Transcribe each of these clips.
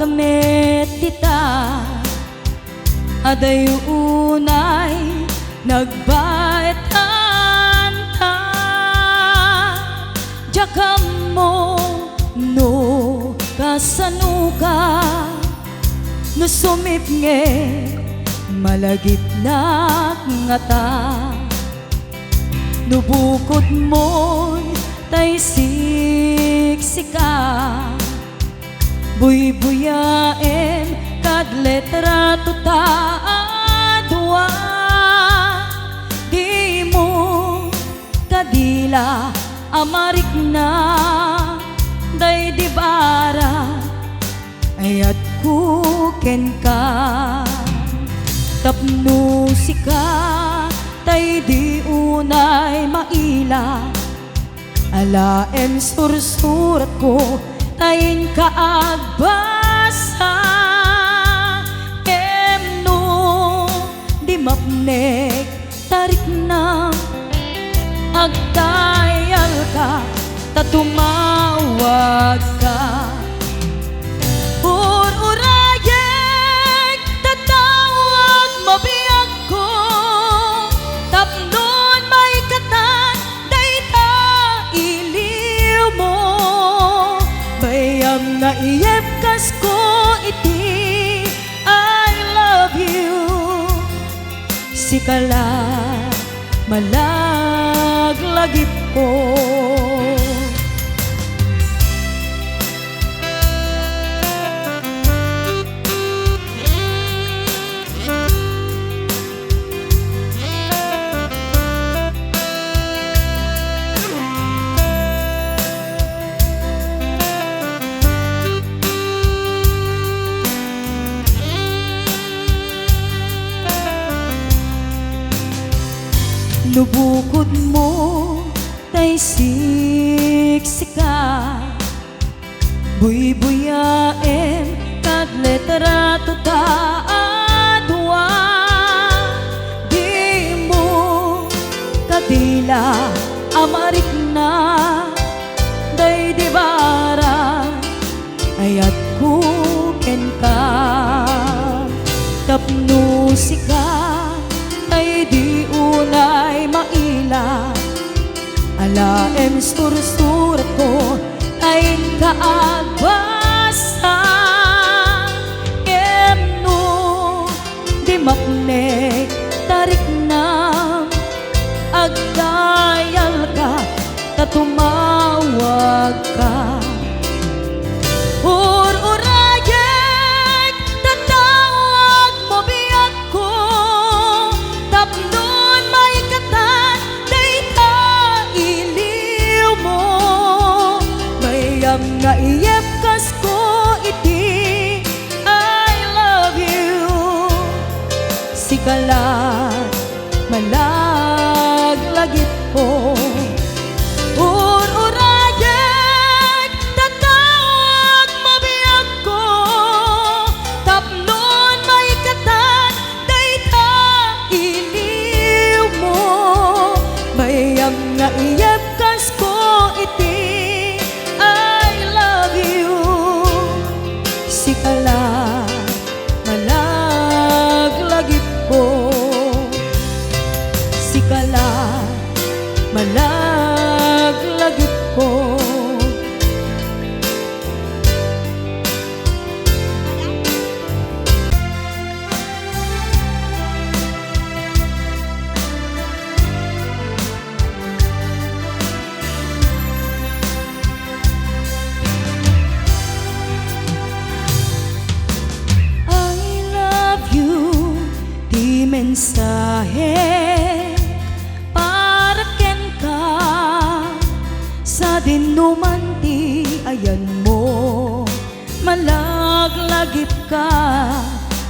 kamet dita aday unay nagbaetan ta jakam mo no kasanuka no sumipnge malagip na ngata nubukod mo tay siksika buy-buyaen kad letra tuta adwa di mo kadila amarik na day di bara ayat kuken ka tapno sika tay di unay maila alaen sursurat ko tayin kaagbasa emno di mapnek tarik na agdayal ka tatumawag ka urayek tatawag mabiyag ko tapnon may katan dayta iliw mo bayam nga iyepkas ko iti I love you sikala malaglagip ko nubukod mo tay siksika buy-buyaen kad letra tuta adwa di mo kadila amarik na day di bara ayat kuken ka tapno sika tay di unay maila alaem sursurat ko ay kaagbasa emno di mapnek tarik na agdayal ka tatumawag ka urayek tatawag mo biyag ko tapnon may katan dayta iliw mo bayam nga iyepkas ko iti I love you sikala malaglagip ko urayek tatawag mabiyag ko tapnon may katan dayta iliw mo bayam nga iyepkas ko iti I love you sikala malaglagip ko sikala malaglagip ko I love you di mensahe para ken ka sa dinumanti ayan mo malaglagip ka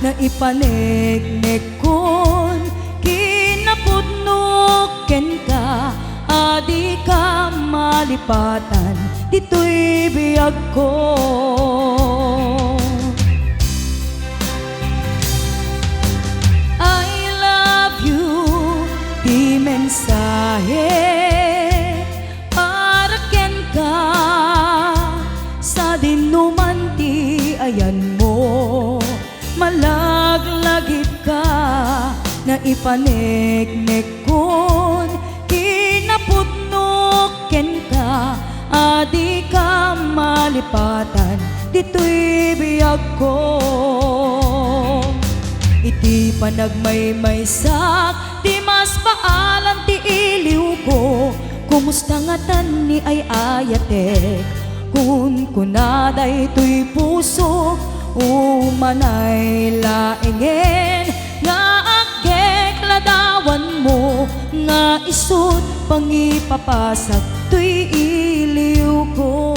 na ipanegnek kon kinapudno ken ka adi ka malipatan dito'y biyag ko mensahe para ken ka sa dinumanti ayan mo Malaglagip ka na ipaneknek kon kinapudnoken ka, adi ka malipatan dito'y biyag ko. Iti panagmaymaysak di mas paalan ti iliw ko, kumusta nga tan ni ay ayatek kun kunaday to'y puso umanay laengen nga agkek ladawan mo nga isut pangipapasak to'y iliw ko.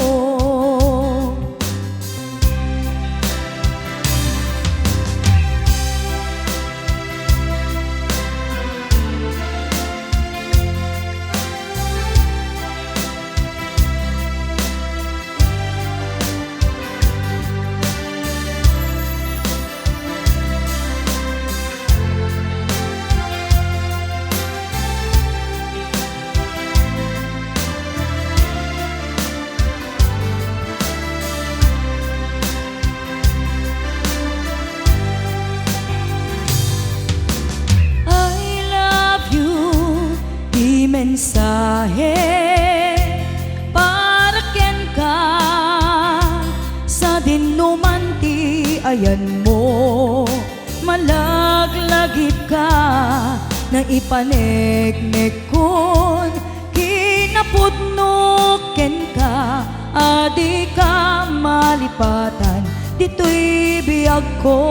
Mensahe para ken ka sa dinumanti ayan mo, malaglagip ka na ipaneknek kon kinapudnoken ka, adi ka malipatan dito'y biyag ko.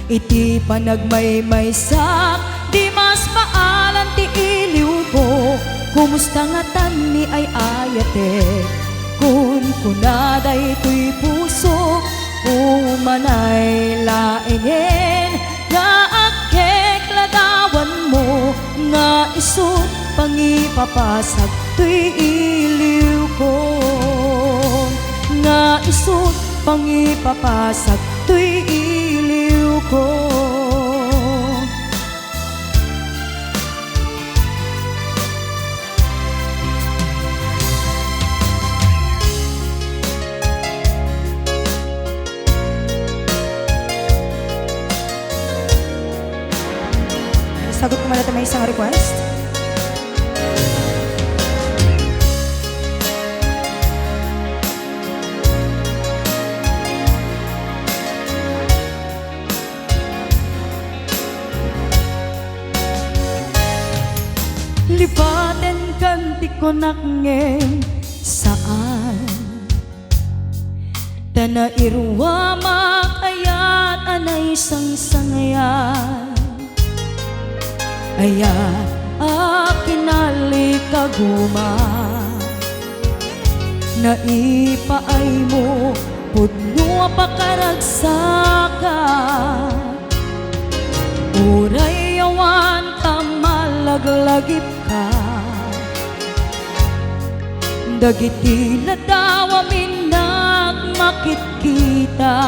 Iti panagmaymaysak di mas paalan ti iliw ko, kumusta nga tan ni ay ayatek kun kunaday to'y puso umanay laengen nga agkek ladawan mo nga isut pangipapasag to'y iliw ko, nga isut pangipapasag to'y iliw ko. Sagot ko muna ito, may isang request. Lipaten kanti ko nakngen saan tana irwa makayat anay sang-sangayan ayat akinali kaguma naipaay mo pudno pakaragsakan uray yawan ka malaglagip ka dagiti ladawa minag makitkita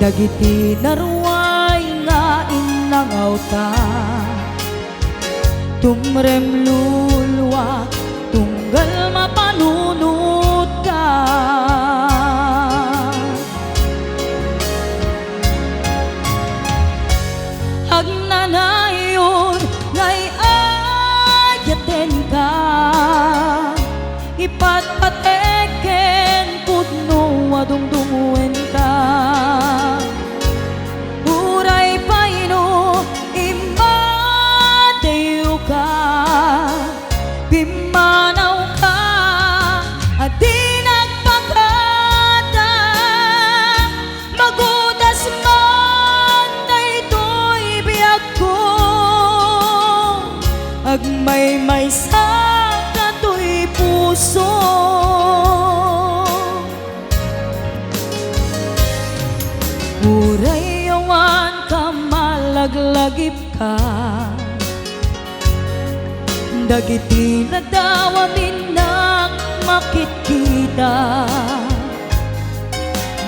dagiti naruay nga inangaw ta tumrem lulwa tunggal mapanunot ka agnanayon ngay ayaten ka ipatpateken pudno adungdunguen ka uray paino imadayo ka pimanaw ka adi nagpakata magudas man daytoy biyag ko agmaymay sa katoy puso uray yawan ka malaglagip ka dagiti ladawa minang makitkita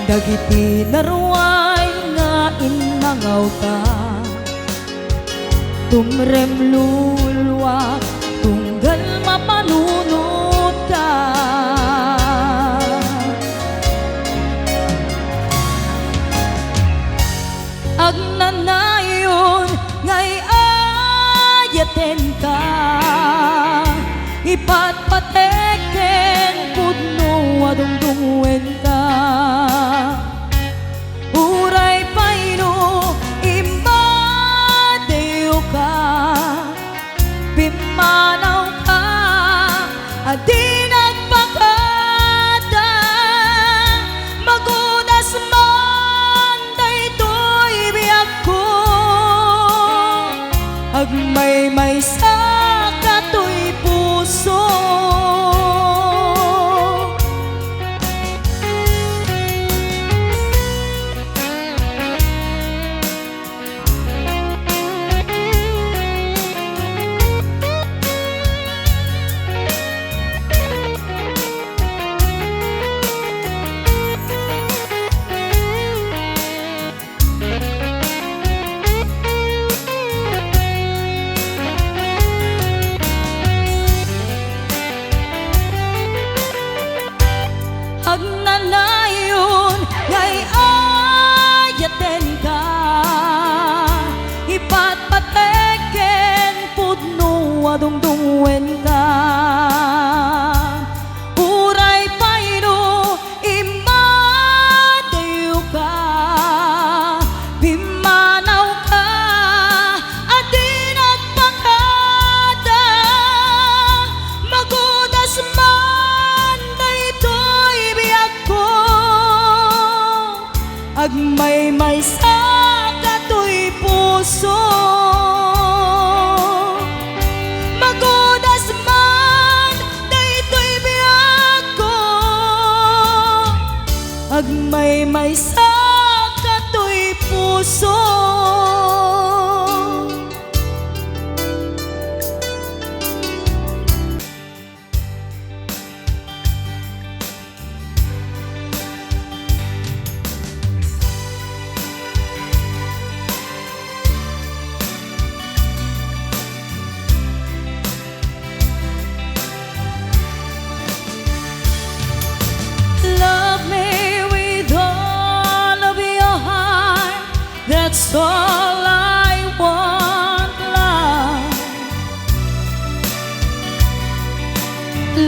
dagiti naruay nga inangaw ka tumrem lulwa tunggal mapanunot ka Hagnanayon ngay ayaten ka ipatpateken pudno adungdungwen ka uray payno imadayo ka bimanaw ka adin at pakada magudas man daytoy biag ko agmay sa katoy puso magudas man daytoy biag ko agmay sa katoy puso. Love me with all of your heart, that's all I want, love.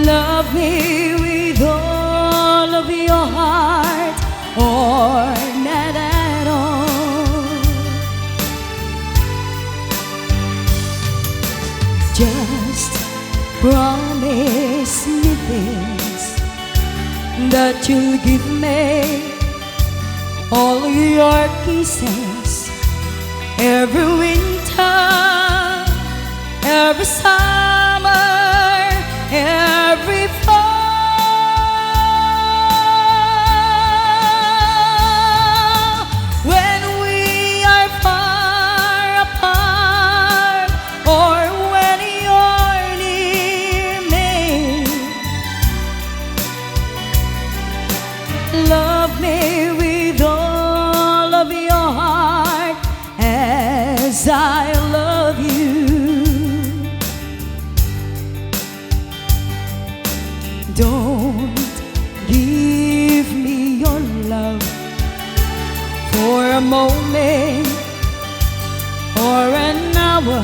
Love me with all of your heart, or not at all. Just promise me this, that you'll give me all your kisses every winter, every summer, every fall. When we are far apart, or when you're near me, love me with all of your heart as I love you. Don't give me your love for a moment or an hour.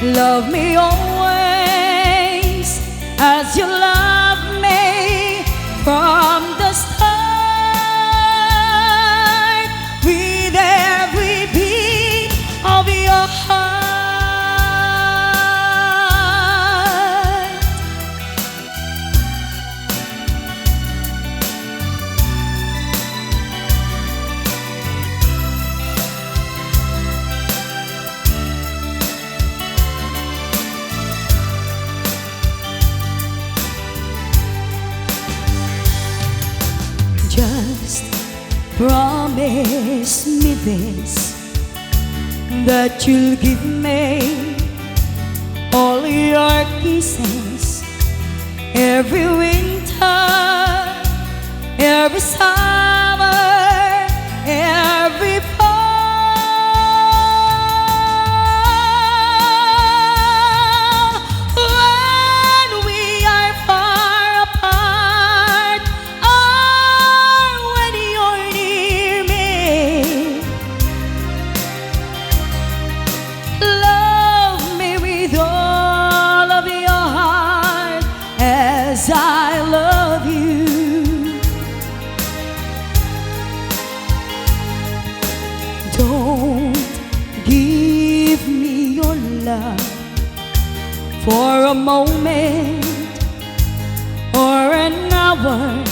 Love me always as you love me from the start, with every beat of your heart. Just promise me this, that you'll give me all your kisses every winter, every summer, every fall. When we are far apart, or when you're near me, love me with all of your heart as I love you. Don't give me your love for a moment or an hour.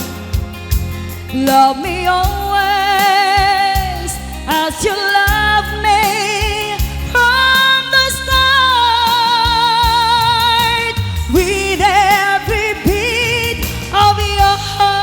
Love me always as you love me from the start, with every beat of your heart.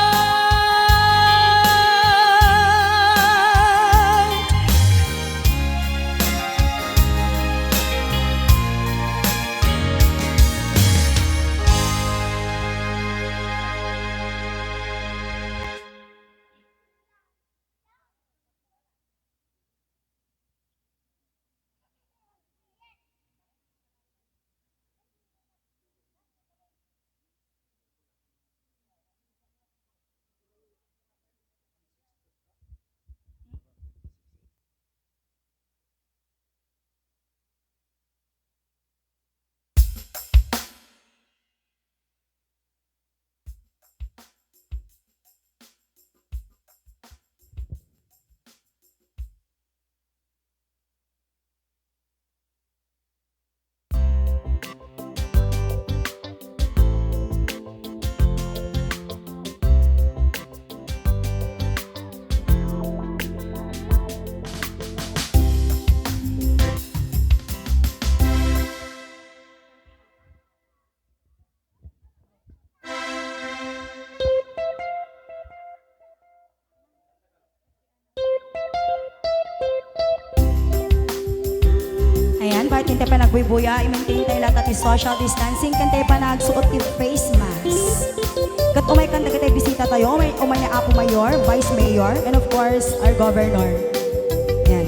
tayo pa nagbubuya, i-maintain tayo lahat at social distancing, kan tayo pa nagsuot yung face mask. Kat umay kan tayo bisita tayo, umay na Apo Mayor, Vice Mayor, and of course, our Governor. Yan.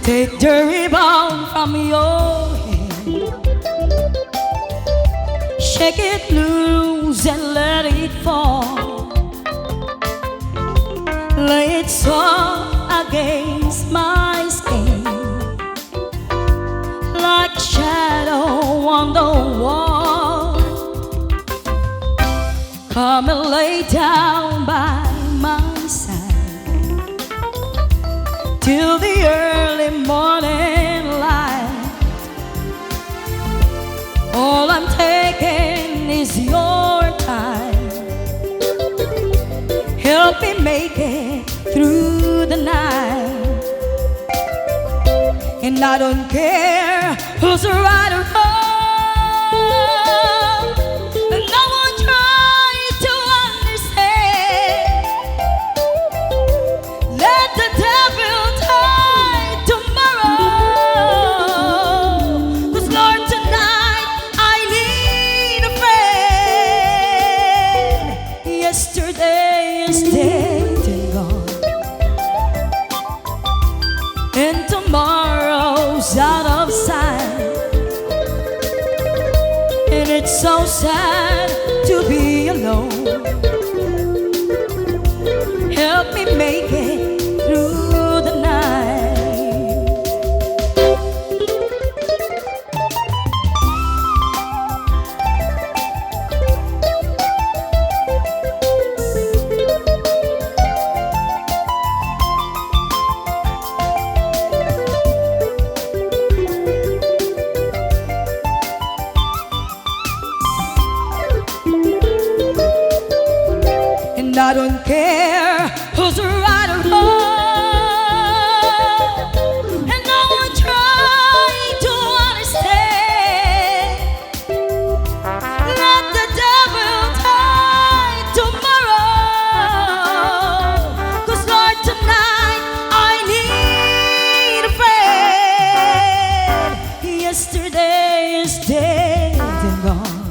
Take the rebound from your head, shake it loose and let it fall. Lay it soft against my skin, like a shadow on the wall. Come and lay down by my side till the early morning light. All I'm taking is your time. Help me make it through the night. And I don't care who's right or wrong, and I won't try to understand. Let the devil die tomorrow, 'cause Lord, tonight I need a friend. Yesterday is dead and gone, and tomorrow's out of sight. And it's so sad to be alone. Help me make it through the night. And I don't care who's right or wrong, and I won't try to understand. Let the devil die tomorrow, 'cause Lord, tonight I need a friend. Yesterday is dead and gone,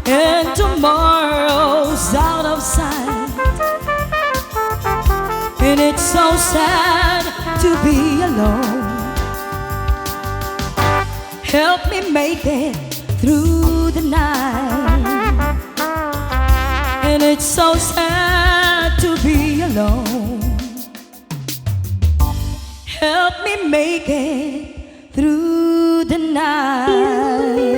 and tomorrow's out of sight. And it's so sad to be alone. Help me make it through the night. And it's so sad to be alone. Help me make it through the night.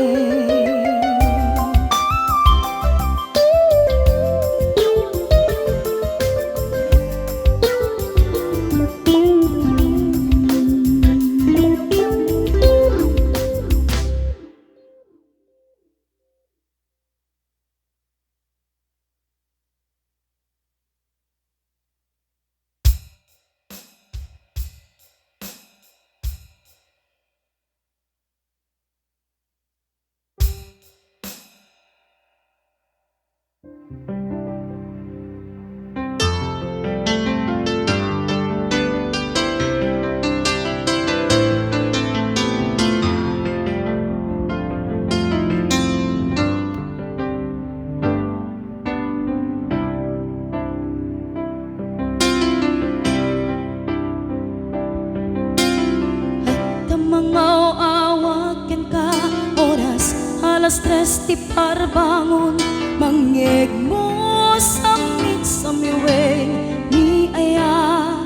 Alas 3 ti parbangon, mangyeg mo samit sa miweng ni aya.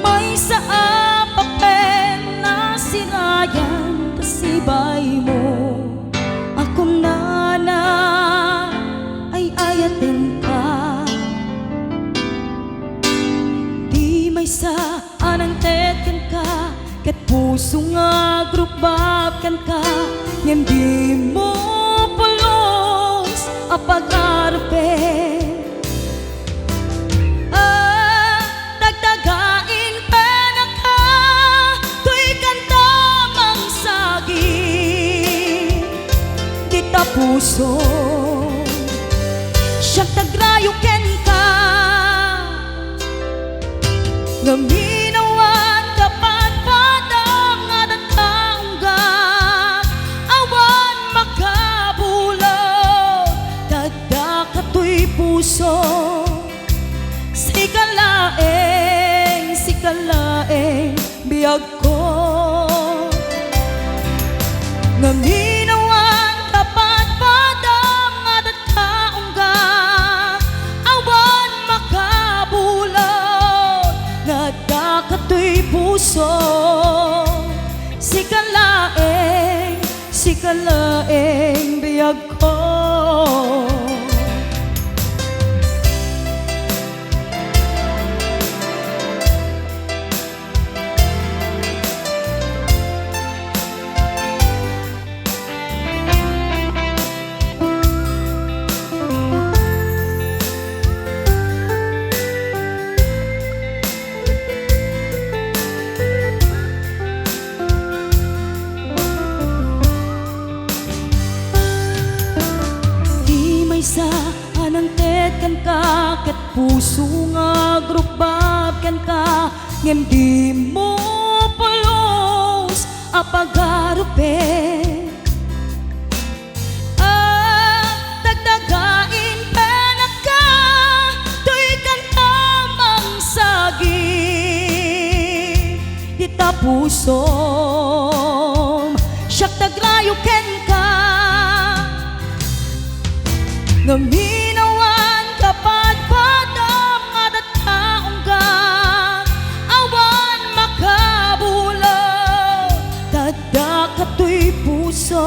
May saa papen na sinayan tasibay mo. Ako nana ay ayatin ka. Di may sa anang teken ka, ket puso nga grupabkan ka. Ngem di mo pulos apag-arpen. Dagdagain pena ka, tuy kanta mang sagi. Kita puso siyang tagrayo ken biyag ko. Ngaminawan tapat padam nga taong ga awan makabulot nga dakatoy puso. Sikalaeng biyag ko. Sa anang tetkan ka ket puso nga grupab kan ka ngem di mo palos apagarupe dagdagain penak ka tuy kan tamang sagi dita pusom syak tagrayo ken ka. Ngaminawan kapag padam nga taong ga awan makabulot tada katoy puso.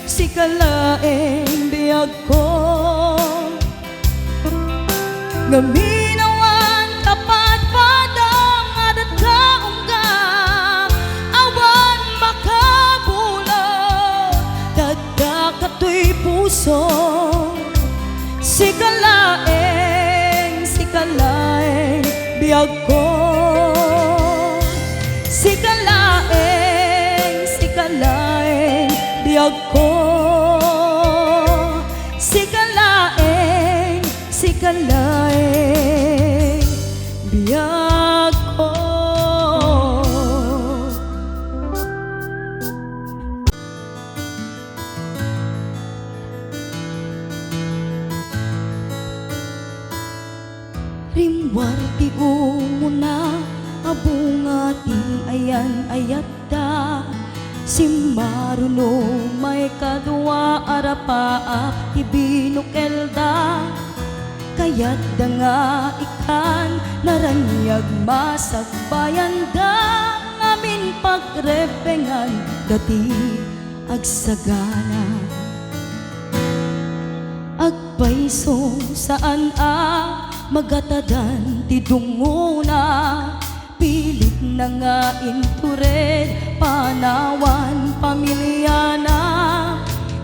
Sikalaeng biyag ko. Ngaminawan kapag padam nga taong ga awan makabulot katoy puso. Sikalaeng biyag ko. Sikalaeng biyag ko. Sikalaeng biyag ko. Rimwarti umuna abungati ayan ayata Simaruno may kadwa arapaap ibinukelda Kaya't da nga ikan naranyag masagbayan da Ngamin pagrepengan dati agsagana Agpaisong saan magatadan ti dunguna Pilit na nga intured panawan pamilyana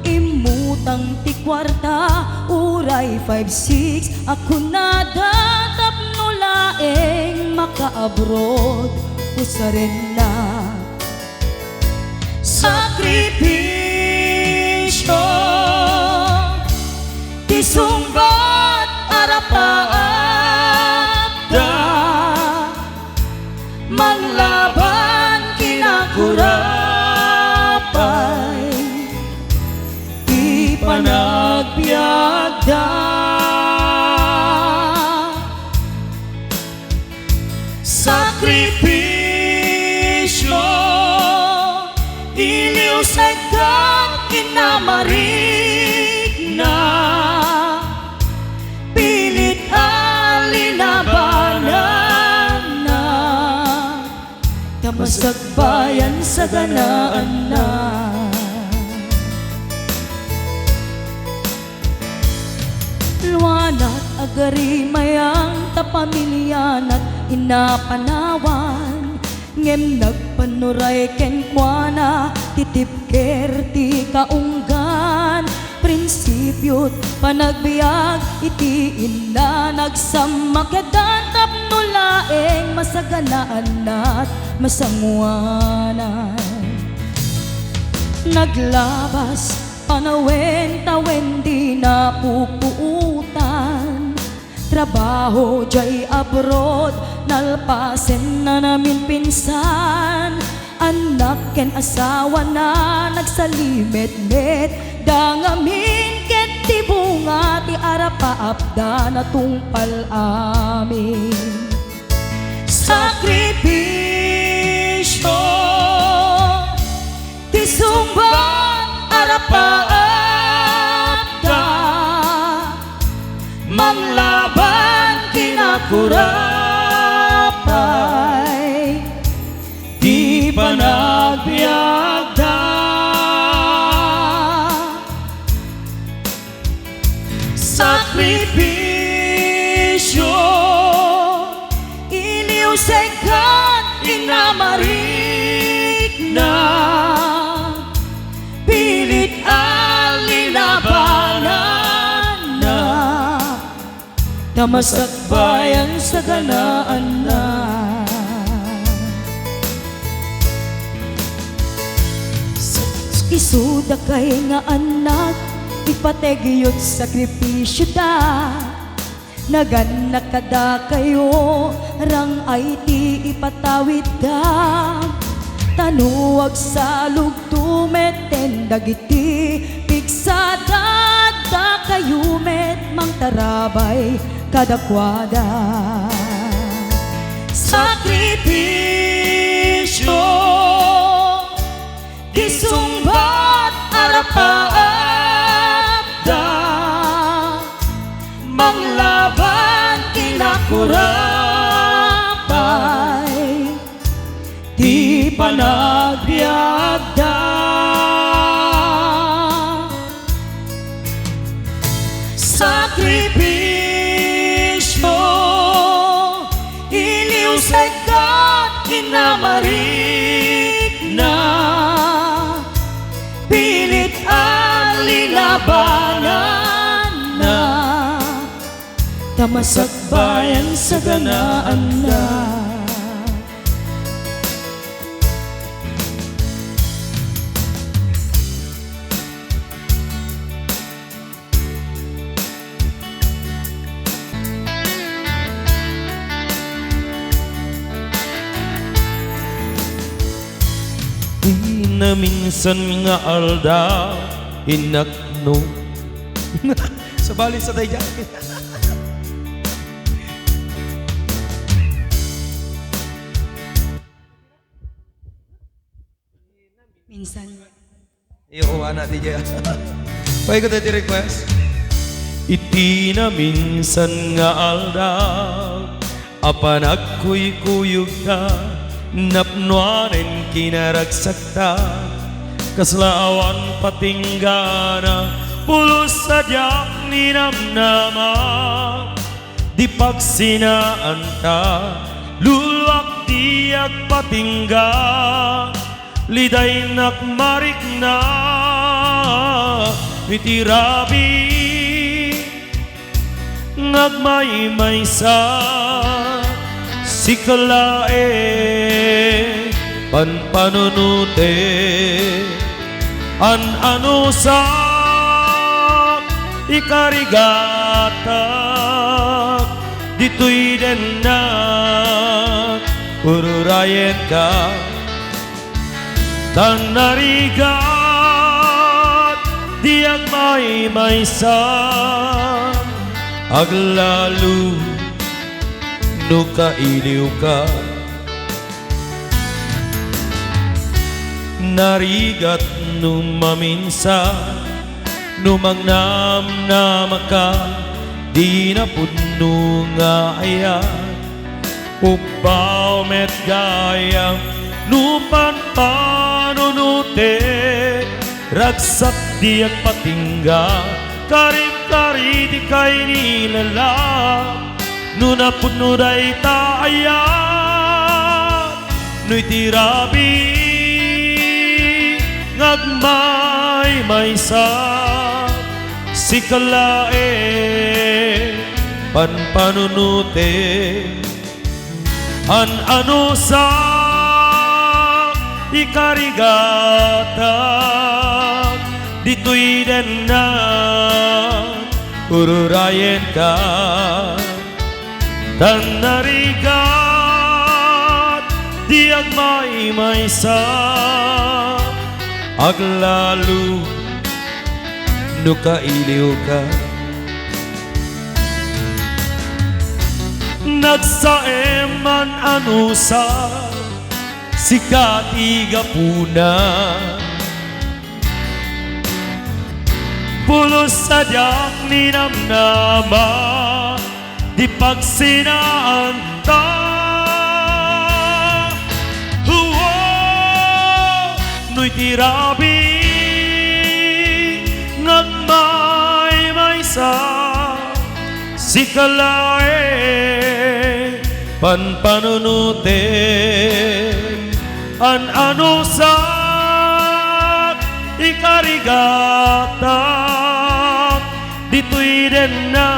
Imutang ti kwarta uray 5-6 Ako na datap nulaeng maka-abroad Usaren na Sakripisyo Ti sunggot arapaapda Manglaban kinakurapay Di panagbiagda Sakripisyo Iliw sagad kinamarig na Pilit alinabanan na Kamasagbayan sa ganaan na Luanat agari mayang tapamilyanat inapanawan Ngem nagpanuray kenkwana titipker ti kaunggan Prinsipyo't panagbiag iti ina nagsamakedan tapnulaeng masaganaan at masanguanan Naglabas panawen-tawen di napupuutan Trabaho jay abroad nalpasen na namin pinsan Anak ken asawa na nagsalimet-met Dangamin ket ti bunga ti arapaapda na tungpal amin iliusekan inamarik na pilit alinabanan na tamasak bayan sa ganaan na isuda kay nga anak ipategiyot sakripisyo da naganak kada kayo rang ay ti ipatawid da tanuwag sa lugtumet dagiti pigsada da kayo met mang tarabay kadakwada sakripisyo disumbat arapaabda manglaban kinakurapay di panagbiagda sakripisyo iliusekan inamarik na pilit alinabanan na tamasak bayan sa ganaan na Di na minsan nga alda inakno sa balik sa tayo dyan. Minsan. Iyo, anak di dyan. Pwede ko tayo request. Iti na minsan nga alda apan ako'y kuyog na napnuanin kinaragsakta kaslawan patinggana pulos sadyak ni namnama di pagsinaan ta lulak diag patingga liday nakmarik na mitirabi ngagmay-may sa sikalae panpanunute ano sa ikarigata dito'y den na ururayen ka tan narigat diag may sa aglalu no kailiw ka narigat numaminsa numangnam ka di na puno nga ayan upaw met gayang nupan panunute ragsak diag patingga kari-kari di kay nilala nuna puno day taayat nu'y tirabi ngagmay-may sa sikalae panpanunute ano sa ikarigata dito'y den na ururayen ka tan narigat diag may sa aglalu no kailiw ka nagsaeman ano sa sikatiga puna pulos sadyak ni namnama di pagsinaan ta no'y tirabi ngagmay-may sa sikalae panpanunutin an ano sa ikarigatak dito'y din na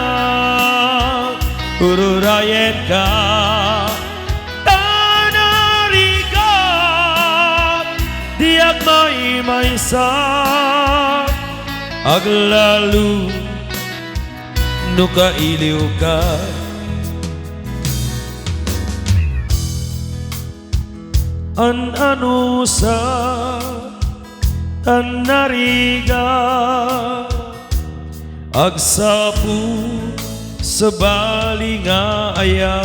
ururayan ka tanarigat diag may sa aglalu no kailiw ka an ano sa tanariga agsapu sa bali nga aya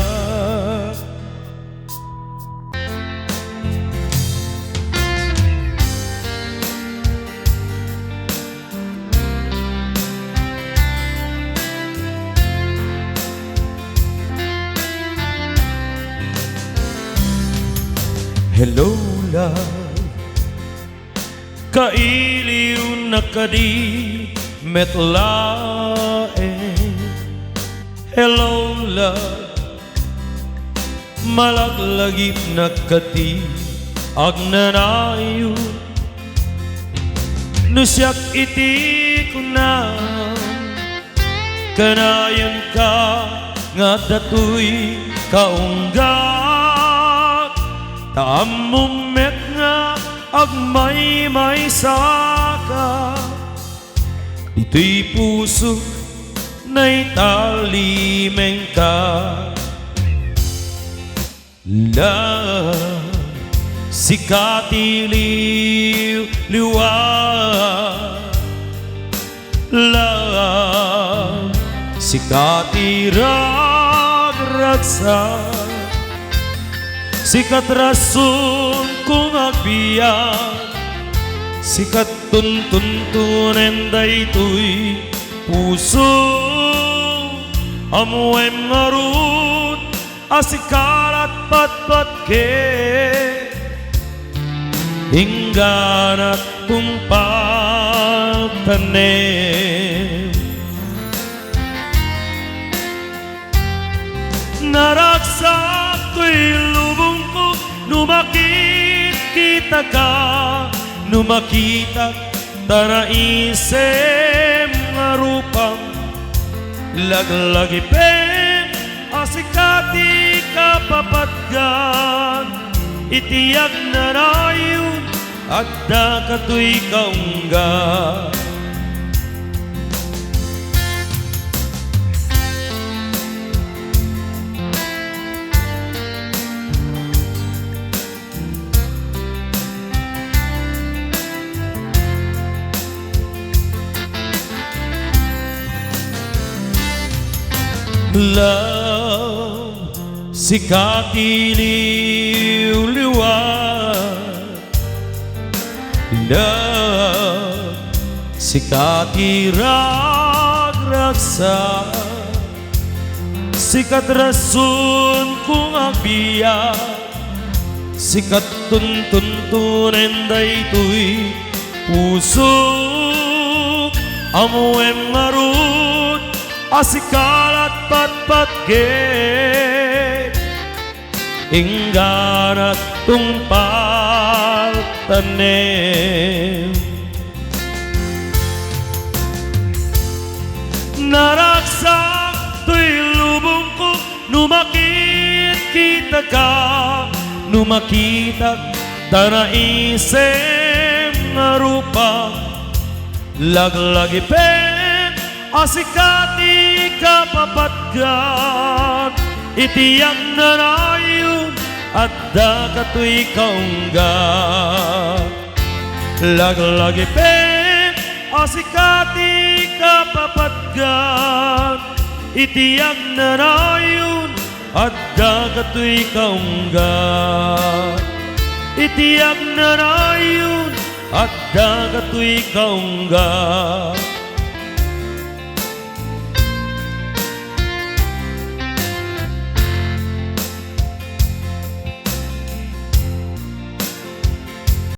hello love kailiw na kadi metlae hello love malaglagip na kati agnanayo nusyak iti kunam kanayan ka nga datoy kaunggat taamumet nga agmay saka dito'y puso na'y talimeng ka love sikatiliw liwa love sikatirag-ragsa sikat rason kung agbiyak sikat tuntuntunen daytoy puso amuem marut asikarat patpat ke hingganat tumpat tanem naragsak ko'y lubong ko numakit kita ka numakita taraisem nga rupang laglagipin asikati kapapatgan itiyag na rayon agda kato'y kaungga love sikatiliw liwat love sikatirag-ragsa sikat rason kung agbiyak sikat tuntuntunen daytoy puso amuem marut asikalat patpat ke ingganat tungpal tanem naragsak to'y lubong ko numakit kita ka numakita tanaisem nga rupa laglagipin asikati kapapatgan itiyang nanayon at dakato'y kaungga laglagipin asikati kapapatgan itiyang nanayon at dakato'y kaungga itiyang nanayon at dakato'y kaungga